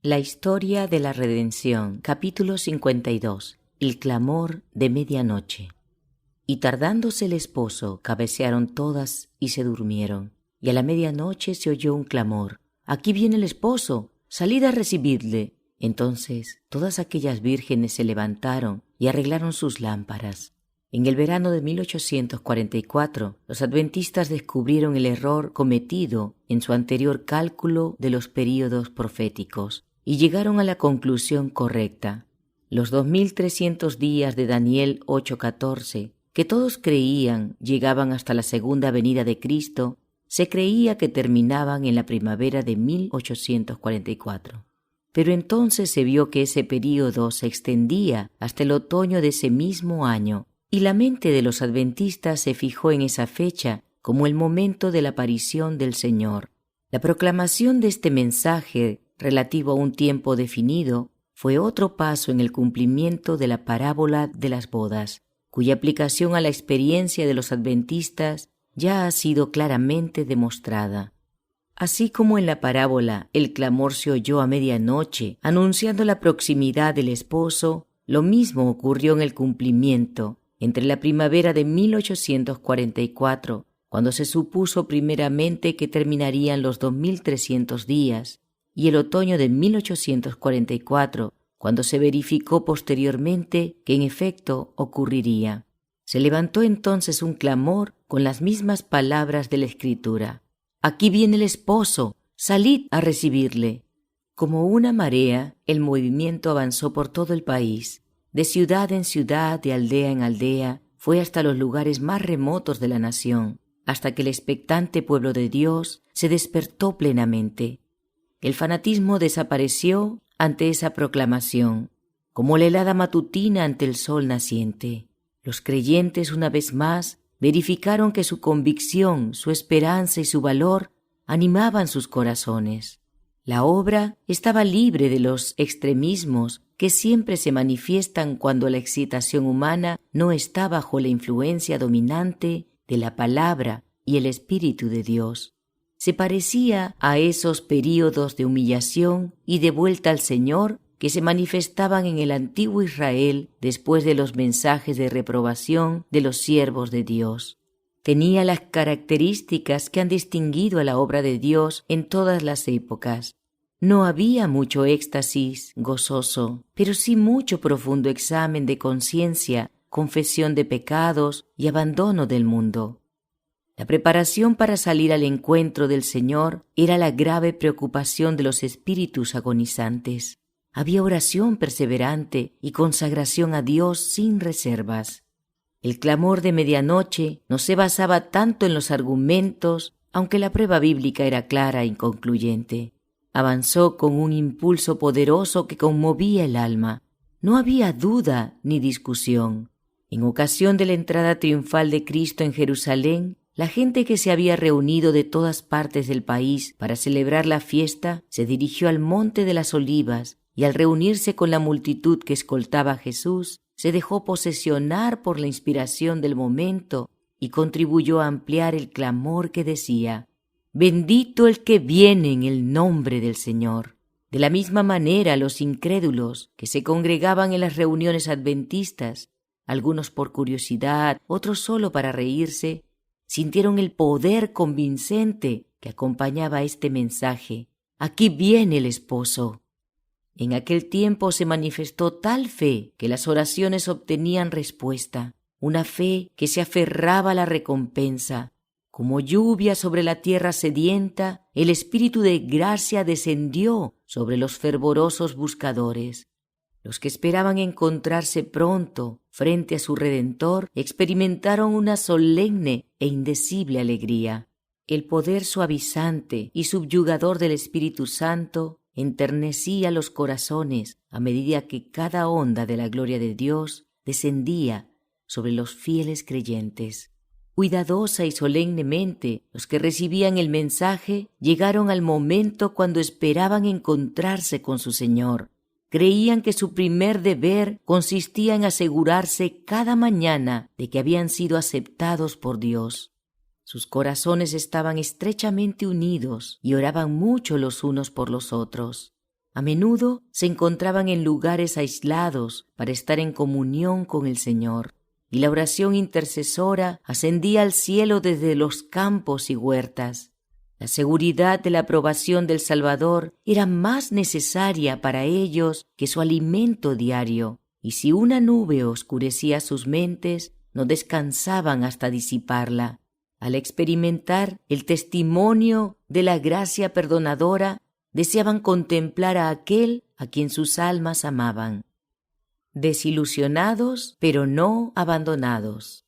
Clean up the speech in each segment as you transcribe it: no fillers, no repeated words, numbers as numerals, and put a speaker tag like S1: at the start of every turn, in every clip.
S1: La historia de la redención, capítulo 52. El clamor de medianoche. Y tardándose el esposo, cabecearon todas y se durmieron. Y a la medianoche se oyó un clamor: «Aquí viene el esposo, salid a recibidle». Entonces todas aquellas vírgenes se levantaron y arreglaron sus lámparas. En el verano de 1844, los adventistas descubrieron el error cometido en su anterior cálculo de los períodos proféticos y llegaron a la conclusión correcta. Los 2300 días de Daniel 8:14, que todos creían llegaban hasta la segunda venida de Cristo, se creía que terminaban en la primavera de 1844. Pero entonces se vio que ese período se extendía hasta el otoño de ese mismo año, y la mente de los adventistas se fijó en esa fecha como el momento de la aparición del Señor. La proclamación de este mensaje relativo a un tiempo definido fue otro paso en el cumplimiento de la parábola de las bodas, cuya aplicación a la experiencia de los adventistas ya ha sido claramente demostrada. Así como en la parábola el clamor se oyó a medianoche, anunciando la proximidad del esposo, lo mismo ocurrió en el cumplimiento, entre la primavera de 1844, cuando se supuso primeramente que terminarían los 2300 días, y el otoño de 1844, cuando se verificó posteriormente que en efecto ocurriría. Se levantó entonces un clamor con las mismas palabras de la Escritura: «Aquí viene el esposo, salid a recibirle». Como una marea, el movimiento avanzó por todo el país. De ciudad en ciudad, de aldea en aldea, fue hasta los lugares más remotos de la nación, hasta que el expectante pueblo de Dios se despertó plenamente. El fanatismo desapareció ante esa proclamación, como la helada matutina ante el sol naciente. Los creyentes, una vez más, verificaron que su convicción, su esperanza y su valor animaban sus corazones. La obra estaba libre de los extremismos que siempre se manifiestan cuando la excitación humana no está bajo la influencia dominante de la palabra y el Espíritu de Dios. Se parecía a esos períodos de humillación y de vuelta al Señor que se manifestaban en el antiguo Israel después de los mensajes de reprobación de los siervos de Dios. Tenía las características que han distinguido a la obra de Dios en todas las épocas. No había mucho éxtasis gozoso, pero sí mucho profundo examen de conciencia, confesión de pecados y abandono del mundo. La preparación para salir al encuentro del Señor era la grave preocupación de los espíritus agonizantes. Había oración perseverante y consagración a Dios sin reservas. El clamor de medianoche no se basaba tanto en los argumentos, aunque la prueba bíblica era clara e inconcluyente. Avanzó con un impulso poderoso que conmovía el alma. No había duda ni discusión. En ocasión de la entrada triunfal de Cristo en Jerusalén, la gente que se había reunido de todas partes del país para celebrar la fiesta se dirigió al Monte de las Olivas y al reunirse con la multitud que escoltaba a Jesús, se dejó posesionar por la inspiración del momento y contribuyó a ampliar el clamor que decía: «Bendito el que viene en el nombre del Señor». De la misma manera, los incrédulos que se congregaban en las reuniones adventistas, algunos por curiosidad, otros solo para reírse, sintieron el poder convincente que acompañaba este mensaje: «Aquí viene el esposo». En aquel tiempo se manifestó tal fe que las oraciones obtenían respuesta, una fe que se aferraba a la recompensa. Como lluvia sobre la tierra sedienta, el Espíritu de gracia descendió sobre los fervorosos buscadores. Los que esperaban encontrarse pronto frente a su Redentor experimentaron una solemne e indecible alegría. El poder suavizante y subyugador del Espíritu Santo enternecía los corazones a medida que cada onda de la gloria de Dios descendía sobre los fieles creyentes. Cuidadosa y solemnemente, los que recibían el mensaje llegaron al momento cuando esperaban encontrarse con su Señor. Creían que su primer deber consistía en asegurarse cada mañana de que habían sido aceptados por Dios. Sus corazones estaban estrechamente unidos y oraban mucho los unos por los otros. A menudo se encontraban en lugares aislados para estar en comunión con el Señor, y la oración intercesora ascendía al cielo desde los campos y huertas. La seguridad de la aprobación del Salvador era más necesaria para ellos que su alimento diario, y si una nube oscurecía sus mentes, no descansaban hasta disiparla. Al experimentar el testimonio de la gracia perdonadora, deseaban contemplar a aquel a quien sus almas amaban. Desilusionados, pero no abandonados.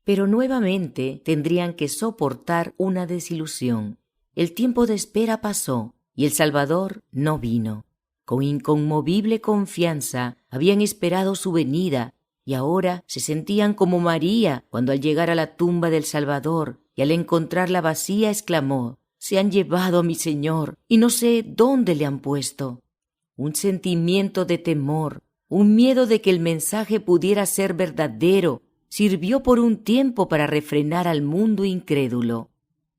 S1: Pero nuevamente tendrían que soportar una desilusión. El tiempo de espera pasó y el Salvador no vino. Con inconmovible confianza habían esperado su venida y ahora se sentían como María cuando al llegar a la tumba del Salvador y al encontrarla vacía exclamó: «Se han llevado a mi Señor y no sé dónde le han puesto». Un sentimiento de temor, un miedo de que el mensaje pudiera ser verdadero, sirvió por un tiempo para refrenar al mundo incrédulo.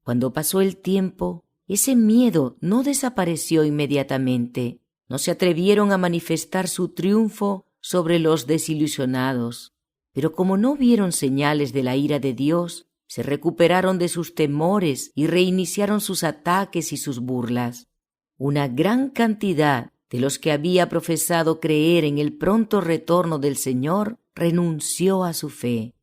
S1: Cuando pasó el tiempo, ese miedo no desapareció inmediatamente. No se atrevieron a manifestar su triunfo sobre los desilusionados. Pero como no vieron señales de la ira de Dios, se recuperaron de sus temores y reiniciaron sus ataques y sus burlas. Una gran cantidad de los que había profesado creer en el pronto retorno del Señor renunció a su fe.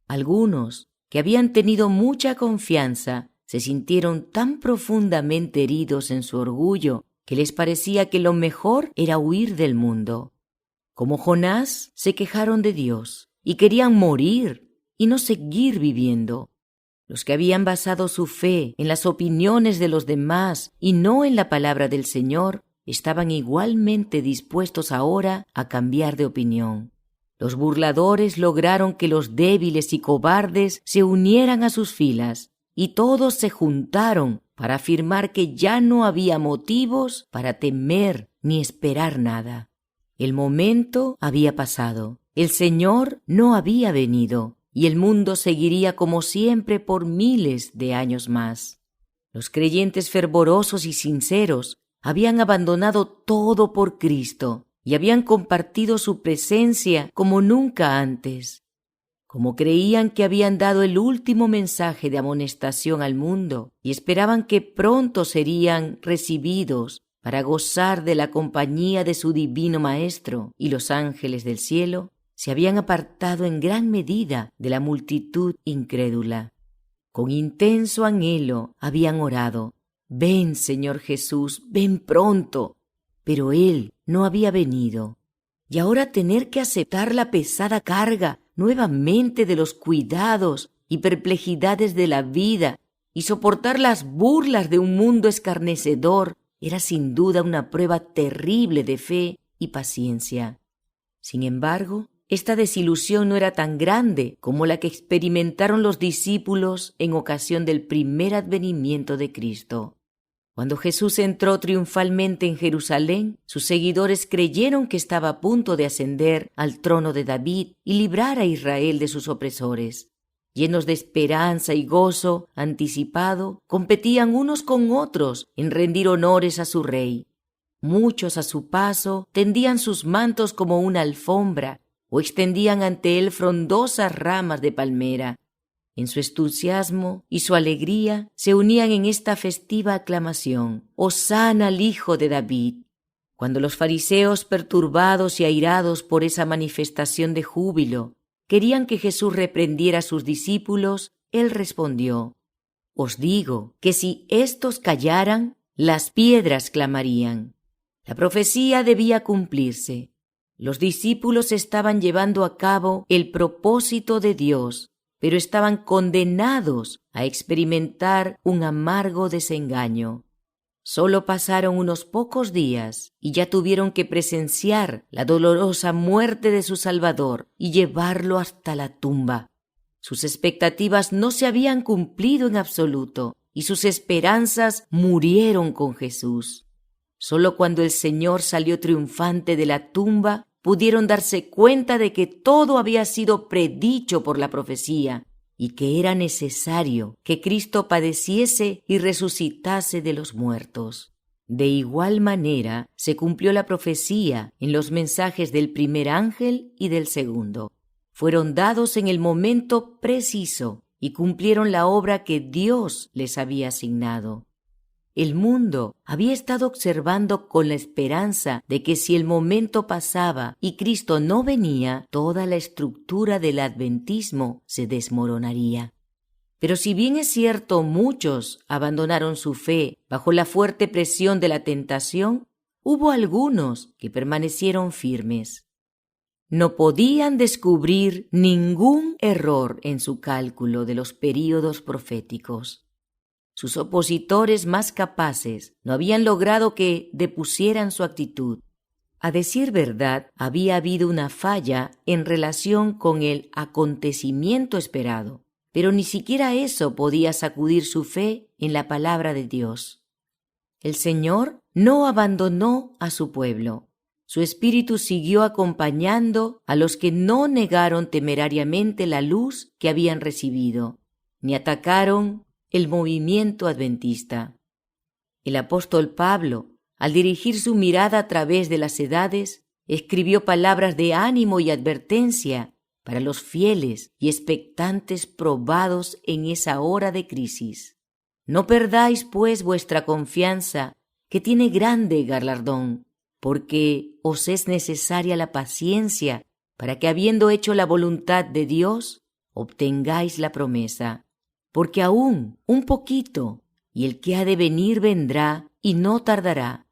S1: Algunos, que habían tenido mucha confianza, se sintieron tan profundamente heridos en su orgullo que les parecía que lo mejor era huir del mundo. Como Jonás, se quejaron de Dios y querían morir y no seguir viviendo. Los que habían basado su fe en las opiniones de los demás y no en la palabra del Señor, estaban igualmente dispuestos ahora a cambiar de opinión. Los burladores lograron que los débiles y cobardes se unieran a sus filas, y todos se juntaron para afirmar que ya no había motivos para temer ni esperar nada. El momento había pasado, el Señor no había venido, y el mundo seguiría como siempre por miles de años más. Los creyentes fervorosos y sinceros habían abandonado todo por Cristo y habían compartido su presencia como nunca antes. Como creían que habían dado el último mensaje de amonestación al mundo y esperaban que pronto serían recibidos para gozar de la compañía de su divino Maestro y los ángeles del cielo, se habían apartado en gran medida de la multitud incrédula. Con intenso anhelo habían orado: «Ven, Señor Jesús, ven pronto». Pero Él no había venido. Y ahora tener que aceptar la pesada carga nuevamente de los cuidados y perplejidades de la vida y soportar las burlas de un mundo escarnecedor era sin duda una prueba terrible de fe y paciencia. Sin embargo, esta desilusión no era tan grande como la que experimentaron los discípulos en ocasión del primer advenimiento de Cristo. Cuando Jesús entró triunfalmente en Jerusalén, sus seguidores creyeron que estaba a punto de ascender al trono de David y librar a Israel de sus opresores. Llenos de esperanza y gozo anticipado, competían unos con otros en rendir honores a su rey. Muchos a su paso tendían sus mantos como una alfombra o extendían ante él frondosas ramas de palmera. En su entusiasmo y su alegría se unían en esta festiva aclamación: «Hosana al Hijo de David». Cuando los fariseos, perturbados y airados por esa manifestación de júbilo, querían que Jesús reprendiera a sus discípulos, él respondió: «Os digo que si éstos callaran, las piedras clamarían». La profecía debía cumplirse. Los discípulos estaban llevando a cabo el propósito de Dios, pero estaban condenados a experimentar un amargo desengaño. Solo pasaron unos pocos días y ya tuvieron que presenciar la dolorosa muerte de su Salvador y llevarlo hasta la tumba. Sus expectativas no se habían cumplido en absoluto y sus esperanzas murieron con Jesús. Solo cuando el Señor salió triunfante de la tumba, pudieron darse cuenta de que todo había sido predicho por la profecía y que era necesario que Cristo padeciese y resucitase de los muertos. De igual manera se cumplió la profecía en los mensajes del primer ángel y del segundo. Fueron dados en el momento preciso y cumplieron la obra que Dios les había asignado. El mundo había estado observando con la esperanza de que si el momento pasaba y Cristo no venía, toda la estructura del adventismo se desmoronaría. Pero si bien es cierto, muchos abandonaron su fe bajo la fuerte presión de la tentación, hubo algunos que permanecieron firmes. No podían descubrir ningún error en su cálculo de los períodos proféticos. Sus opositores más capaces no habían logrado que depusieran su actitud. A decir verdad, había habido una falla en relación con el acontecimiento esperado, pero ni siquiera eso podía sacudir su fe en la palabra de Dios. El Señor no abandonó a su pueblo. Su espíritu siguió acompañando a los que no negaron temerariamente la luz que habían recibido, ni atacaron el movimiento adventista. El apóstol Pablo, al dirigir su mirada a través de las edades, escribió palabras de ánimo y advertencia para los fieles y expectantes probados en esa hora de crisis. No perdáis, pues, vuestra confianza, que tiene grande galardón, porque os es necesaria la paciencia para que, habiendo hecho la voluntad de Dios, obtengáis la promesa. Porque aún un poquito, y el que ha de venir vendrá y no tardará.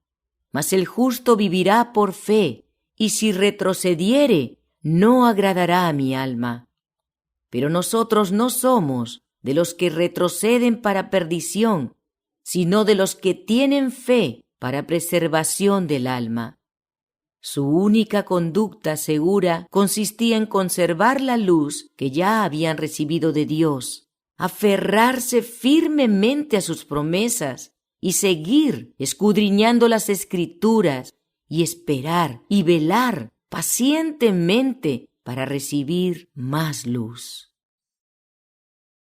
S1: Mas el justo vivirá por fe, y si retrocediere, no agradará a mi alma. Pero nosotros no somos de los que retroceden para perdición, sino de los que tienen fe para preservación del alma. Su única conducta segura consistía en conservar la luz que ya habían recibido de Dios, aferrarse firmemente a sus promesas y seguir escudriñando las Escrituras y esperar y velar pacientemente para recibir más luz.